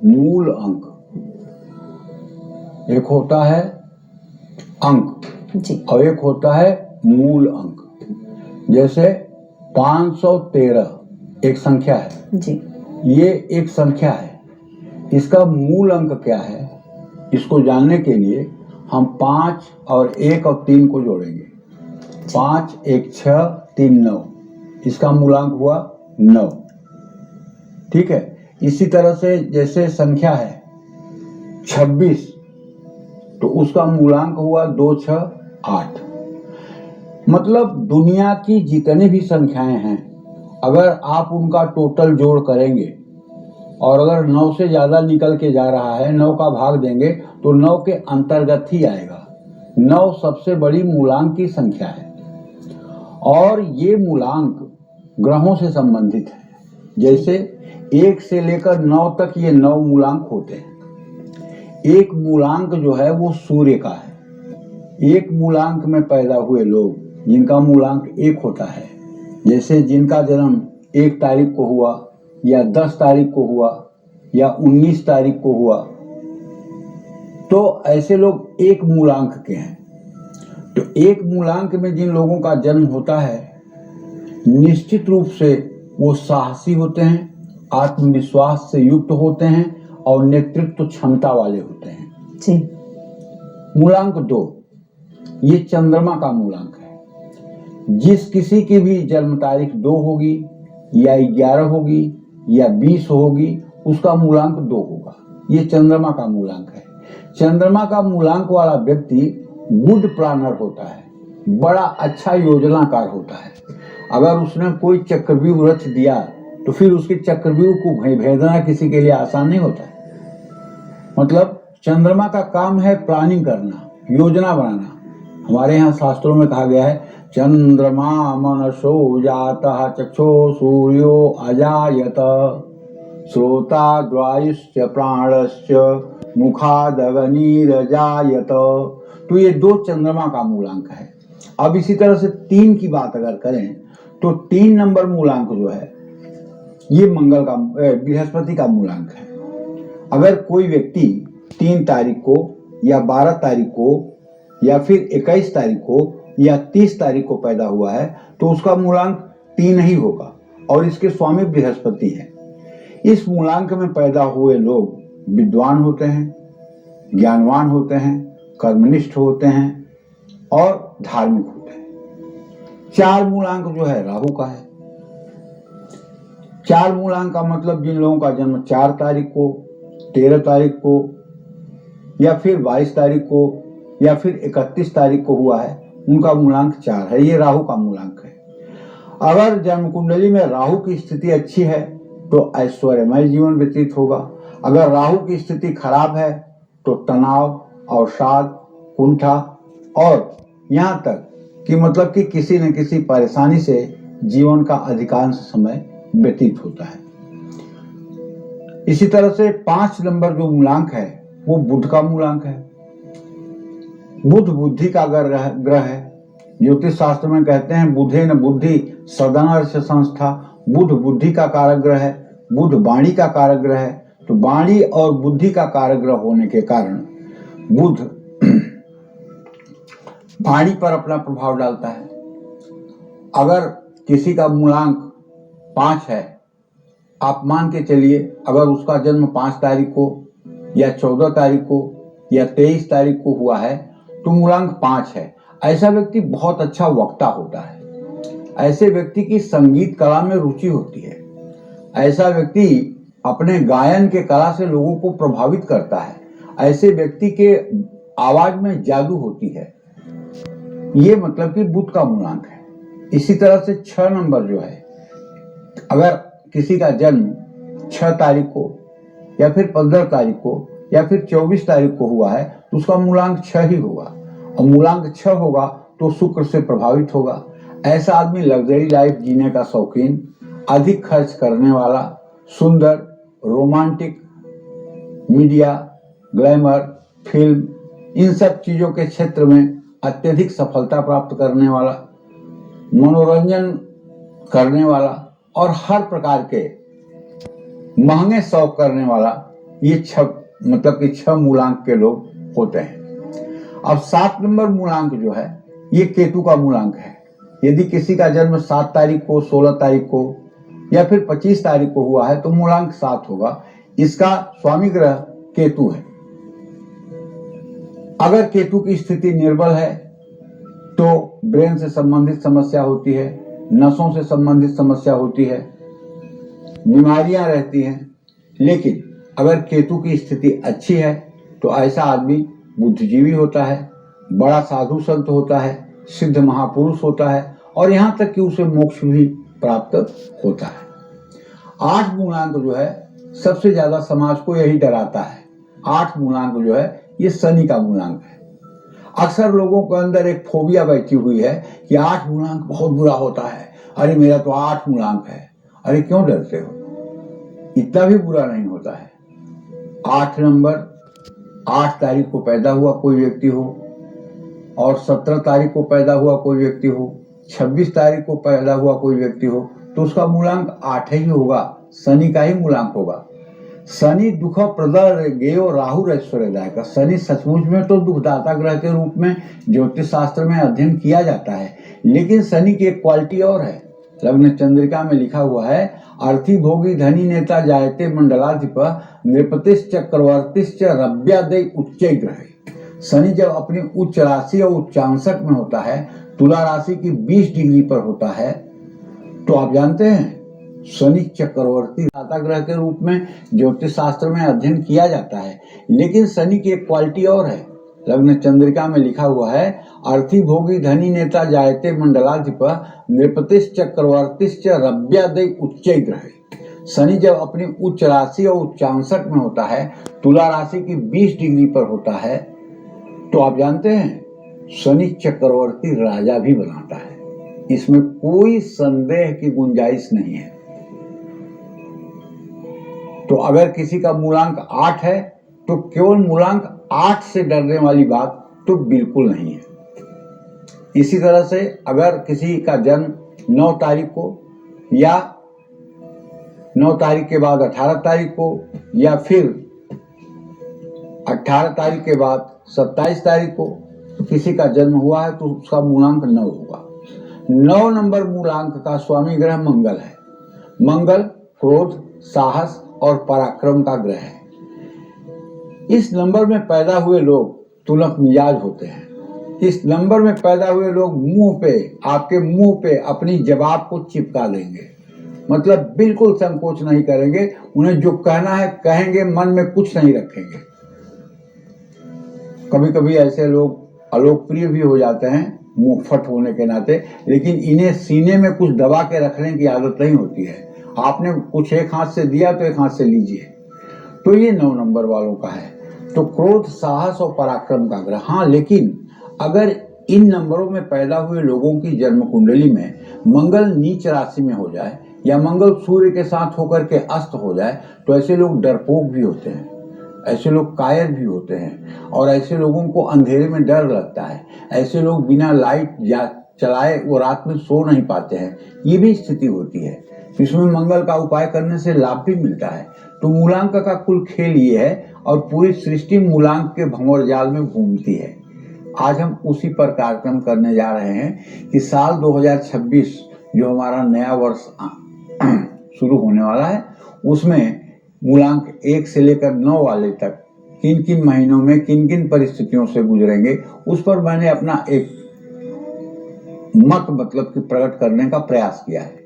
मूल अंक, एक होता है अंक जी। और एक होता है मूल अंक। जैसे 513 एक संख्या है जी। ये एक संख्या है, इसका मूल अंक क्या है, इसको जानने के लिए हम 5 और 1 और 3 को जोड़ेंगे। 5 1 6 3 9, इसका मूलांक हुआ 9। ठीक है। इसी तरह से जैसे संख्या है 26, तो उसका मूलांक हुआ 2 6 8। मतलब दुनिया की जितनी भी संख्याएं हैं, अगर आप उनका टोटल जोड़ करेंगे और अगर 9 से ज्यादा निकल के जा रहा है, 9 का भाग देंगे तो 9 के अंतर्गत ही आएगा। 9 सबसे बड़ी मूलांक की संख्या है और ये मूलांक ग्रहों से संबंधित है। जैसे 1 से लेकर 9 तक ये 9 मूलांक होते हैं। एक मूलांक जो है वो सूर्य का है। एक मूलांक में पैदा हुए लोग जिनका मूलांक 1 होता है, जैसे जिनका जन्म 1 तारीख को हुआ या 10 तारीख को हुआ या 19 तारीख को हुआ, तो ऐसे लोग एक मूलांक के हैं। तो एक मूलांक में जिन लोगों का जन्म होता है, निश्चित रूप से वो साहसी होते हैं, आत्मविश्वास से युक्त होते हैं और नेतृत्व क्षमता वाले होते हैं। जी। मूलांक 2, ये चंद्रमा का मूलांक है। जिस किसी की भी जन्म तारीख 2 होगी या 11 होगी या 20 होगी, उसका मूलांक 2 होगा। ये चंद्रमा का मूलांक है। चंद्रमा का मूलांक वाला व्यक्ति गुड प्लानर होता है, बड़ा अच्छा योजनाकार होता है। अगर उसने कोई चक्रव्यूह रच दिया तो फिर उसके चक्रव्यूह को भेदना किसी के लिए आसान नहीं होता है। मतलब चंद्रमा का काम है प्लानिंग करना, योजना बनाना। हमारे यहाँ शास्त्रों में कहा गया है, चंद्रमा मनसो जातः चक्षो सूर्यो अजायत श्रोता द्वायुश्च प्राणश्च मुखादग्निरजायत। तो ये 2 चंद्रमा का मूलांक है। अब इसी तरह से 3 की बात अगर करें तो 3 नंबर मूलांक जो है ये मंगल का बृहस्पति का मूलांक है। अगर कोई व्यक्ति 3 तारीख को या 12 तारीख को या फिर 21 तारीख को या 30 तारीख को पैदा हुआ है तो उसका मूलांक 3 ही होगा और इसके स्वामी बृहस्पति है। इस मूलांक में पैदा हुए लोग विद्वान होते हैं, ज्ञानवान होते हैं, कर्मनिष्ठ होते हैं और धार्मिक होते हैं। 4 मूलांक जो है राहु का है। 4 मूलांक का मतलब जिन लोगों का जन्म 4 तारीख को, 13 तारीख को या फिर 22 तारीख को या फिर 31 तारीख को हुआ है, उनका मूलांक 4 है। ये राहु का मूलांक है। अगर जन्म कुंडली में राहु की स्थिति अच्छी है तो ऐश्वर्यमय जीवन व्यतीत होगा। अगर राहु की स्थिति खराब है तो तनाव, अवसाद, कुंठा और यहाँ तक कि मतलब कि किसी न किसी परेशानी से जीवन का अधिकांश समय व्यतीत होता है। इसी तरह से 5 नंबर जो मूलांक है वो बुध का मूलांक है। बुध बुद्धि का ग्रह है। ज्योतिष शास्त्र में कहते हैं बुधेन बुद्धि सदनर्ष संस्था। बुध बुद्धि का कारक ग्रह है, बुध वाणी का कारक ग्रह है। तो वाणी और बुद्धि का कारक ग्रह होने के कारण बुध वाणी पर अपना प्रभाव डालता है। अगर किसी का मूलांक 5 है, आप मान के चलिए अगर उसका जन्म 5 तारीख को या 14 तारीख को या 23 तारीख को हुआ है तो मूलांक 5 है। ऐसा व्यक्ति बहुत अच्छा वक्ता होता है। ऐसे व्यक्ति की संगीत कला में रुचि होती है। ऐसा व्यक्ति अपने गायन के कला से लोगों को प्रभावित करता है। ऐसे व्यक्ति के आवाज में जादू होती है। ये मतलब कि बुध का मूलांक है। इसी तरह से 6 नंबर जो है, अगर किसी का जन्म 6 तारीख को या फिर 15 तारीख को या फिर 24 तारीख को हुआ है तो उसका मूलांक 6 ही होगा और मूलांक 6 होगा तो शुक्र से प्रभावित होगा। ऐसा आदमी लग्जरी लाइफ जीने का शौकीन, अधिक खर्च करने वाला, सुंदर, रोमांटिक, मीडिया, ग्लैमर, फिल्म, इन सब चीजों के क्षेत्र में अत्यधिक सफलता प्राप्त करने वाला, मनोरंजन करने वाला और हर प्रकार के महंगे शौक करने वाला ये 6 मतलब कि 6 मूलांक के लोग होते हैं। अब 7 नंबर मूलांक जो है ये केतु का मूलांक है। यदि किसी का जन्म 7 तारीख को, 16 तारीख को या फिर 25 तारीख को हुआ है तो मूलांक 7 होगा। इसका स्वामी ग्रह केतु है। अगर केतु की स्थिति निर्बल है तो ब्रेन से संबंधित समस्या होती है, नसों से संबंधित समस्या होती है, बीमारियां रहती हैं। लेकिन अगर केतु की स्थिति अच्छी है तो ऐसा आदमी बुद्धिजीवी होता है, बड़ा साधु संत होता है, सिद्ध महापुरुष होता है और यहां तक कि उसे मोक्ष भी प्राप्त होता है। 8 मूलांक जो है सबसे ज्यादा समाज को यही डराता है। 8 मूलांक जो है ये शनि का मूलांक है। अक्सर लोगों के अंदर एक फोबिया बैठी हुई है कि 8 मूलांक बहुत बुरा होता है। अरे मेरा तो 8 मूलांक है। अरे क्यों डरते हो? इतना भी बुरा नहीं होता है। 8 नंबर 8 तारीख को पैदा हुआ कोई व्यक्ति हो और 17 तारीख को पैदा हुआ कोई व्यक्ति हो, 26 तारीख को पैदा हुआ कोई व्यक्ति हो तो उसका मूलांक 8 ही होगा, शनि का ही मूलांक होगा। शनि दुख प्रदर गेयो राहु ऐश्वर्यदायक। शनि सचमुच में तो दुखदाता ग्रह के रूप में ज्योतिष शास्त्र में अध्ययन किया जाता है, लेकिन शनि की एक क्वालिटी और है। लग्न चंद्रिका में लिखा हुआ है अर्थी भोगी धनी नेता जायते मंडलाधिप नृपतिश्च चक्रवर्तिश्च रव्यादय उच्च ग्रह। शनि जब अपनी उच्च राशि और उच्चांशक में होता है, तुला राशि की 20 डिग्री पर होता है, तो आप जानते हैं शनि चक्रवर्ती दाता ग्रह के रूप में ज्योतिष शास्त्र में अध्ययन किया जाता है, लेकिन शनि की एक क्वालिटी और है। लग्न चंद्रिका में लिखा हुआ है अर्थी भोगी धनी नेता जायते मंडलाधिप नृपतिश्च चक्रवर्तिश्च रव्यादय उच्च ग्रह। शनि जब अपनी उच्च राशि और उच्चांशक में होता है, तुला राशि की 20 डिग्री पर होता है, तो आप जानते हैं शनि चक्रवर्ती राजा भी बनाता है। इसमें कोई संदेह की गुंजाइश नहीं है। तो अगर किसी का मूलांक 8 है तो केवल मूलांक 8 से डरने वाली बात तो बिल्कुल नहीं है। इसी तरह से अगर किसी का जन्म 9 तारीख को या 9 तारीख के बाद 18 तारीख को या फिर 18 तारीख के बाद 27 तारीख को किसी का जन्म हुआ है तो उसका मूलांक 9 होगा। 9 नंबर मूलांक का स्वामी ग्रह मंगल है। मंगल क्रोध, साहस और पराक्रम का ग्रह है। इस नंबर में पैदा हुए लोग तुलक मिजाज होते हैं। इस नंबर में पैदा हुए लोग आपके मुंह पे अपनी जवाब को चिपका देंगे, मतलब बिल्कुल संकोच नहीं करेंगे। उन्हें जो कहना है कहेंगे, मन में कुछ नहीं रखेंगे। कभी कभी ऐसे लोग अलोकप्रिय भी हो जाते हैं मुंहफट होने के नाते, लेकिन इन्हें सीने में कुछ दबा के रखने की आदत नहीं होती है। आपने कुछ एक हाथ से दिया तो एक हाथ से लीजिए। तो ये 9 नंबर वालों का है। तो क्रोध, साहस और पराक्रम का ग्रह। हाँ, लेकिन अगर इन नंबरों में पैदा हुए लोगों की जन्म कुंडली में मंगल नीच राशि में हो जाए या मंगल सूर्य के साथ होकर के अस्त हो जाए तो ऐसे लोग डरपोक भी होते हैं, ऐसे लोग कायर भी होते हैं और ऐसे लोगों को अंधेरे में डर लगता है। ऐसे लोग बिना लाइट या चलाए वो रात में सो नहीं पाते हैं। ये भी स्थिति होती है। इसमें मंगल का उपाय करने से लाभ भी मिलता है। तो मूलांक का कुल खेल ये है और पूरी सृष्टि मूलांक के भंवर जाल में घूमती है। आज हम उसी पर कार्यक्रम करने जा रहे हैं कि साल 2026 जो हमारा नया वर्ष शुरू होने वाला है, उसमें मूलांक 1 से लेकर 9 वाले तक किन किन महीनों में किन किन परिस्थितियों से गुजरेंगे, उस पर मैंने अपना एक मत मतलब कि प्रकट करने का प्रयास किया है।